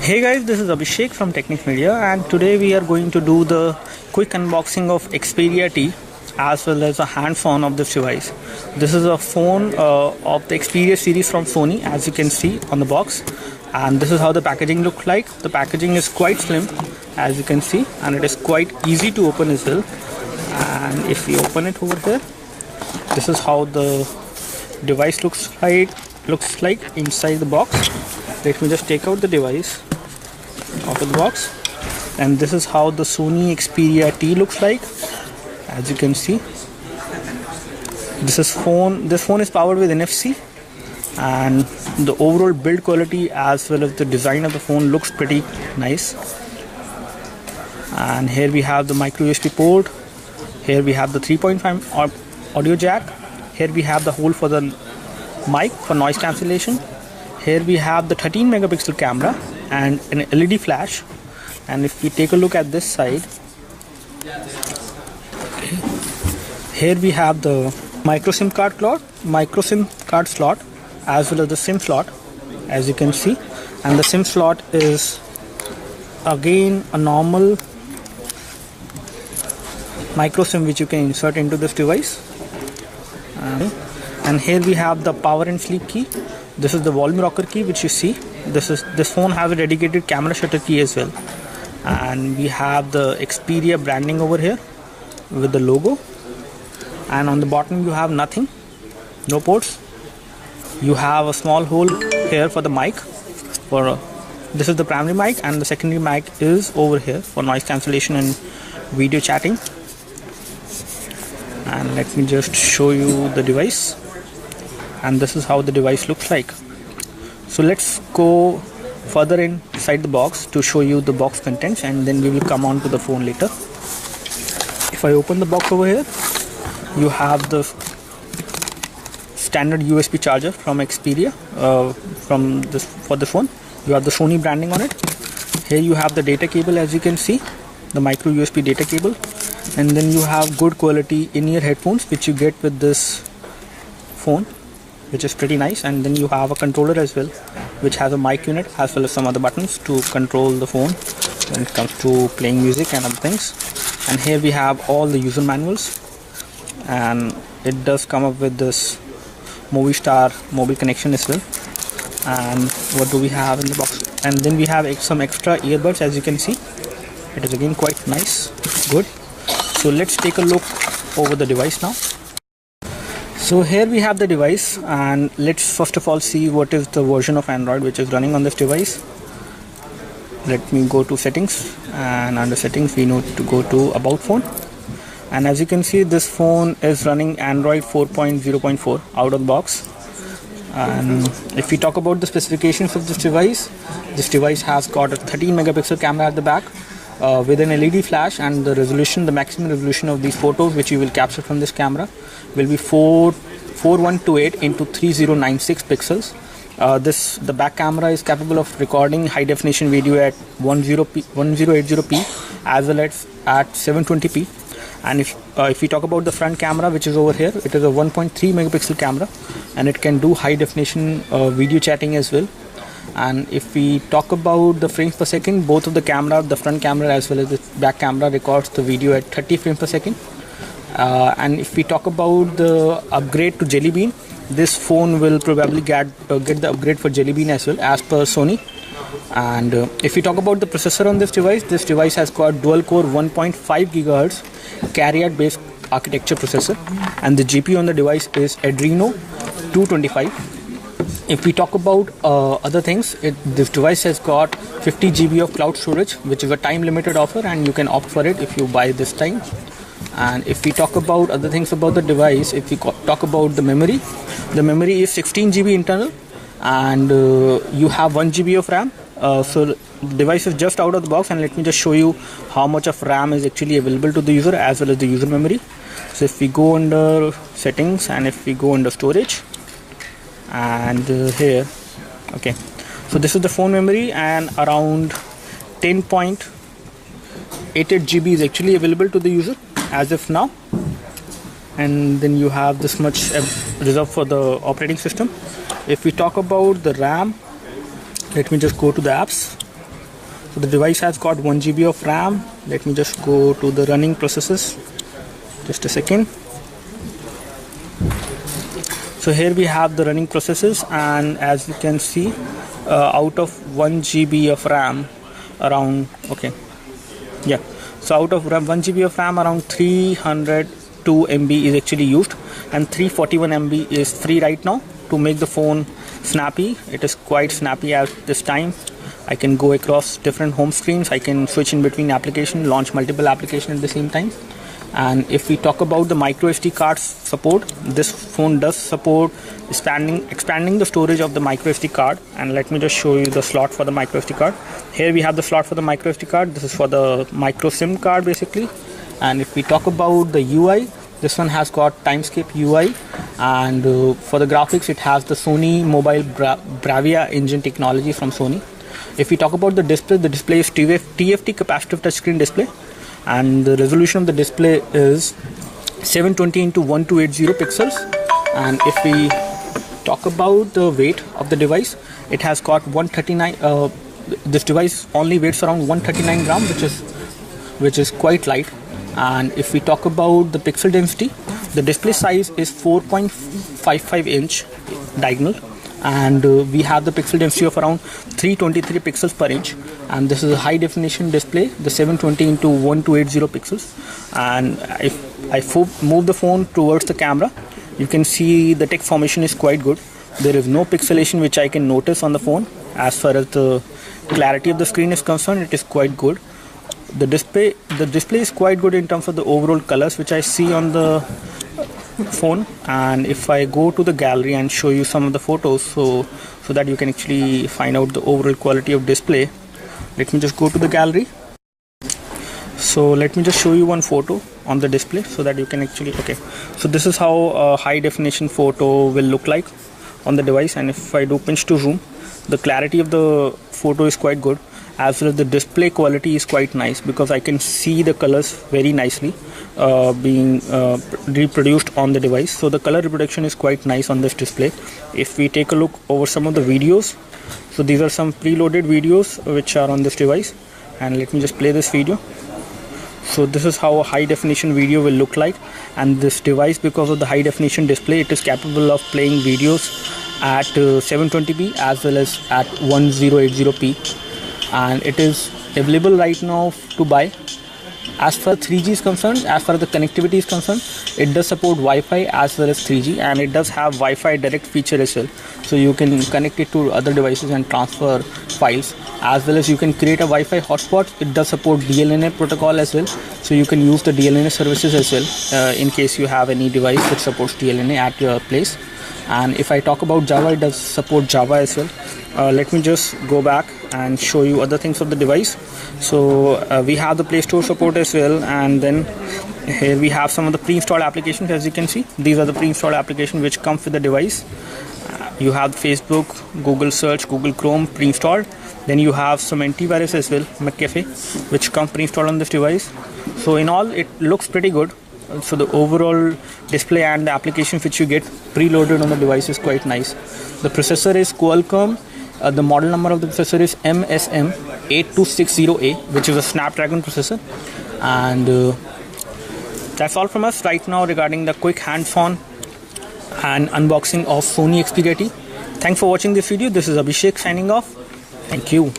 Hey guys, this is Abhishek from Technic Media, and today we are going to do the quick unboxing of Xperia T as well as a hands-on of this device. This is a phone of the Xperia series from Sony, as you can see on the box, and this is how the packaging looks like. The packaging is quite slim, as you can see, and it is quite easy to open as well. And if we open it over here, this is how the device looks like inside the box. Let me just take out the device out of the box, and this is how the Sony Xperia T looks like. As you can see, this phone is powered with NFC, and the overall build quality as well as the design of the phone looks pretty nice. And here we have the micro USB port. Here we have the 3.5 audio jack. Here we have the hole for the mic for noise cancellation. Here we have the 13 megapixel camera and an LED flash. And if we take a look at this side, here we have the micro SIM card slot as well as the SIM slot, as you can see. And the SIM slot is again a normal micro SIM which you can insert into this device. And here we have the power and sleep key. This is the volume rocker key which you see. This phone has a dedicated camera shutter key as well. And we have the Xperia branding over here with the logo. And on the bottom you have nothing, no ports. You have a small hole here for the mic. This is the primary mic, and the secondary mic is over here for noise cancellation and video chatting. And let me just show you the device. And this is how the device looks like. So let's go further inside the box to show you the box contents, and then we will come on to the phone later. If I open the box over here, you have the standard USB charger from Xperia for the phone. You have the Sony branding on it. Here you have the data cable, as you can see, the micro USB data cable. And then you have good quality in-ear headphones which you get with this phone, which is pretty nice. And then you have a controller as well, which has a mic unit as well as some other buttons to control the phone when it comes to playing music and other things. And here we have all the user manuals, and it does come up with this Movistar mobile connection as well. And what do we have in the box? And then we have some extra earbuds, as you can see. It is again quite nice, good. So let's take a look over the device now. So here we have the device, and let's first of all see what is the version of Android which is running on this device. Let me go to settings, and under settings we need to go to about phone. And as you can see, this phone is running Android 4.0.4 out of the box. And if we talk about the specifications of this device has got a 13 megapixel camera at the back with an LED flash, and the maximum resolution of these photos which you will capture from this camera will be 4128 into 3096 pixels. The back camera is capable of recording high definition video at 1080p as well as at 720p. And if we talk about the front camera, which is over here, it is a 1.3 megapixel camera, and it can do high definition video chatting as well. And if we talk about the frames per second, both of the front camera as well as the back camera records the video at 30 frames per second. And if we talk about the upgrade to Jelly Bean, this phone will probably get the upgrade for Jelly Bean as well, as per Sony. And if we talk about the processor on this device has got dual core 1.5 GHz carrier based architecture processor, and the GPU on the device is Adreno 225. If we talk about other things, this device has got 50 GB of cloud storage, which is a time limited offer, and you can opt for it if you buy this time. And if we talk about other things about the device, if we talk about the memory is 16 GB internal, and you have 1 GB of RAM. So the device is just out of the box, and let me just show you how much of RAM is actually available to the user as well as the user memory. So if we go under settings, and if we go under storage, and here, okay, so this is the phone memory, and around 10.88 GB is actually available to the user as of now. And then you have this much reserved for the operating system. If we talk about the RAM, let me just go to the apps. So the device has got 1 GB of RAM. Let me just go to the running processes. Just a second. So here we have the running processes, and as you can see, out of 1 GB of RAM, around so out of 1 GB of RAM, around 302 MB is actually used, and 341 MB is free right now to make the phone snappy. It is quite snappy at this time. I can go across different home screens. I can switch in between applications, launch multiple applications at the same time. And if we talk about the micro SD card support, this phone does support expanding the storage of the micro SD card. And let me just show you the slot for the micro SD card. Here we have the slot for the micro SD card. This is for the micro SIM card basically. And if we talk about the UI, this one has got Timescape UI, and for the graphics it has the Sony mobile Bravia engine technology from Sony. If we talk about the display is TFT capacitive touchscreen display, and the resolution of the display is 720 into 1280 pixels. And if we talk about the weight of the device, it has got 139. This device only weighs around 139 gram, which is quite light. And if we talk about the pixel density, the display size is 4.55 inch diagonal, and we have the pixel density of around 323 pixels per inch. And this is a high definition display, the 720 into 1280 pixels. And if I move the phone towards the camera, you can see the text formation is quite good. There is no pixelation which I can notice on the phone. As far as the clarity of the screen is concerned, it is quite good. The display is quite good in terms of the overall colors which I see on the phone. And if I go to the gallery and show you some of the photos, so that you can actually find out the overall quality of display, let me just go to the gallery. So let me just show you one photo on the display so that you can actually so this is how a high definition photo will look like on the device. And if I do pinch to zoom, the clarity of the photo is quite good, as well as the display quality is quite nice, because I can see the colors very nicely being reproduced on the device. So the color reproduction is quite nice on this display. If we take a look over some of the videos, so these are some preloaded videos which are on this device, and let me just play this video. So this is how a high definition video will look like. And this device, because of the high definition display, it is capable of playing videos at 720p as well as at 1080p. And it is available right now to buy. As far as 3G is concerned, as far as the connectivity is concerned, it does support Wi-Fi as well as 3G, and it does have Wi-Fi direct feature as well. So you can connect it to other devices and transfer files, as well as you can create a Wi-Fi hotspot. It does support DLNA protocol as well, so you can use the DLNA services as well in case you have any device that supports DLNA at your place. And if I talk about Java, it does support Java as well. Let me just go back and show you other things of the device. So we have the Play Store support as well, and then here we have some of the pre-installed applications. As you can see, these are the pre-installed applications which come with the device. You have Facebook, Google Search, Google Chrome pre-installed. Then you have some antivirus as well, McAfee, which come pre-installed on this device. So in all, it looks pretty good. So the overall display and the applications which you get preloaded on the device is quite nice. The processor is Qualcomm. The model number of the processor is MSM8260A, which is a Snapdragon processor. And that's all from us right now regarding the quick hands-on and unboxing of Sony Xperia T. Thanks for watching this video. This is Abhishek signing off. Thank you.